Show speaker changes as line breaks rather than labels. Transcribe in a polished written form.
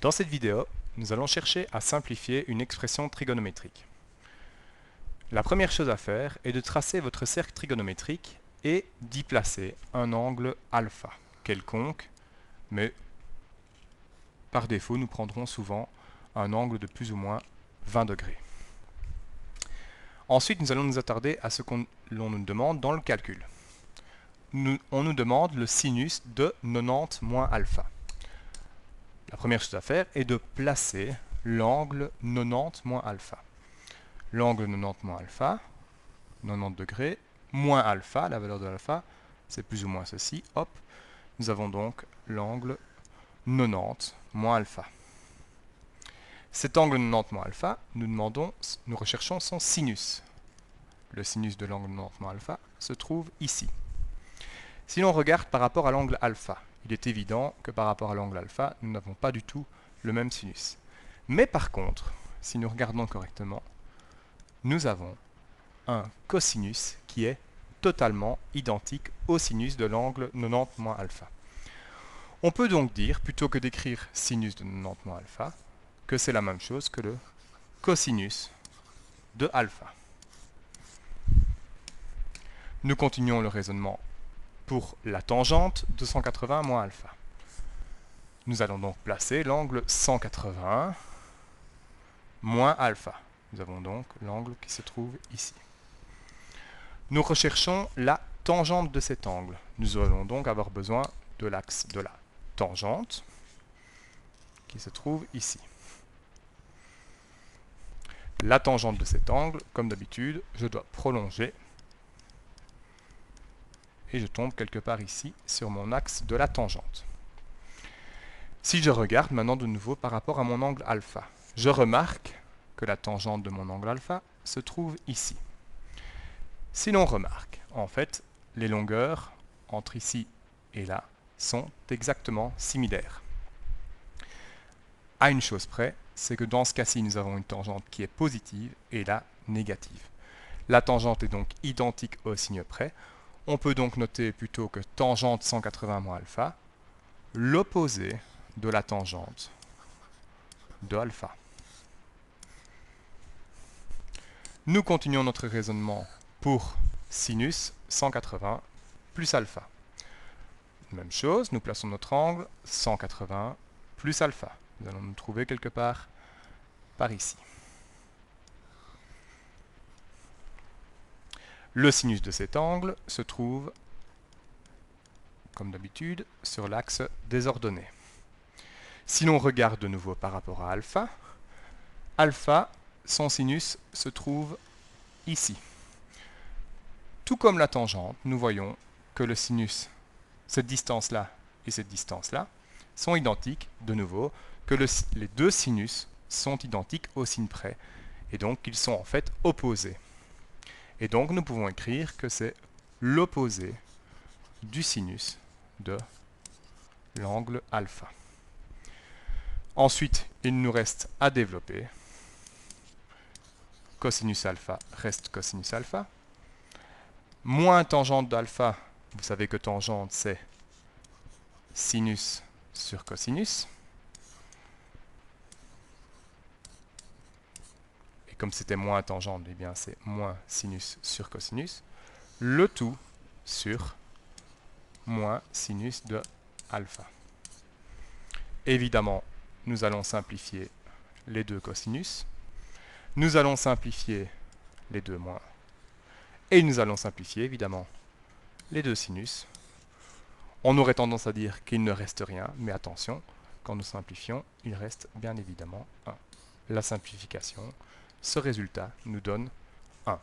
Dans cette vidéo, nous allons chercher à simplifier une expression trigonométrique. La première chose à faire est de tracer votre cercle trigonométrique et d'y placer un angle alpha, quelconque, mais par défaut, nous prendrons souvent un angle de plus ou moins 20 degrés. Ensuite, nous allons nous attarder à ce qu'on nous demande dans le calcul. On nous demande le sinus de 90 moins alpha. La première chose à faire est de placer l'angle 90 moins alpha. L'angle 90 moins alpha, 90 degrés, moins alpha, la valeur de alpha, c'est plus ou moins ceci, hop, nous avons donc l'angle 90 moins alpha. Cet angle 90 moins alpha, nous recherchons son sinus. Le sinus de l'angle 90 moins alpha se trouve ici. Si l'on regarde par rapport à l'angle alpha, il est évident que par rapport à l'angle alpha, nous n'avons pas du tout le même sinus. Mais par contre, si nous regardons correctement, nous avons un cosinus qui est totalement identique au sinus de l'angle 90 moins alpha. On peut donc dire, plutôt que d'écrire sinus de 90 moins alpha, que c'est la même chose que le cosinus de alpha. Nous continuons le raisonnement pour la tangente de 180 moins alpha. Nous allons donc placer l'angle 180 moins alpha. Nous avons donc l'angle qui se trouve ici. Nous recherchons la tangente de cet angle. Nous allons donc avoir besoin de l'axe de la tangente qui se trouve ici. La tangente de cet angle, comme d'habitude, je dois prolonger et je tombe quelque part ici sur mon axe de la tangente. Si je regarde maintenant de nouveau par rapport à mon angle alpha, je remarque que la tangente de mon angle alpha se trouve ici. Si l'on remarque, en fait, les longueurs entre ici et là sont exactement similaires. À une chose près, c'est que dans ce cas-ci, nous avons une tangente qui est positive et là négative. La tangente est donc identique au signe près. On peut donc noter plutôt que tangente 180 moins alpha, l'opposé de la tangente de alpha. Nous continuons notre raisonnement pour sinus 180 plus alpha. Même chose, nous plaçons notre angle 180 plus alpha. Nous allons nous trouver quelque part par ici. Le sinus de cet angle se trouve, comme d'habitude, sur l'axe des ordonnées. Si l'on regarde de nouveau par rapport à alpha, alpha, son sinus se trouve ici. Tout comme la tangente, nous voyons que le sinus, cette distance-là et cette distance-là, sont identiques, de nouveau, que les deux sinus sont identiques au signe près, et donc ils sont en fait opposés. Et donc nous pouvons écrire que c'est l'opposé du sinus de l'angle alpha. Ensuite, il nous reste à développer. Cosinus alpha reste cosinus alpha. Moins tangente d'alpha, vous savez que tangente c'est sinus sur cosinus. Et comme c'était moins tangente, eh bien c'est moins sinus sur cosinus. Le tout sur moins sinus de alpha. Évidemment, nous allons simplifier les deux cosinus. Nous allons simplifier les deux moins. Et nous allons simplifier, évidemment, les deux sinus. On aurait tendance à dire qu'il ne reste rien, mais attention, quand nous simplifions, il reste bien évidemment 1. La simplification, ce résultat nous donne 1.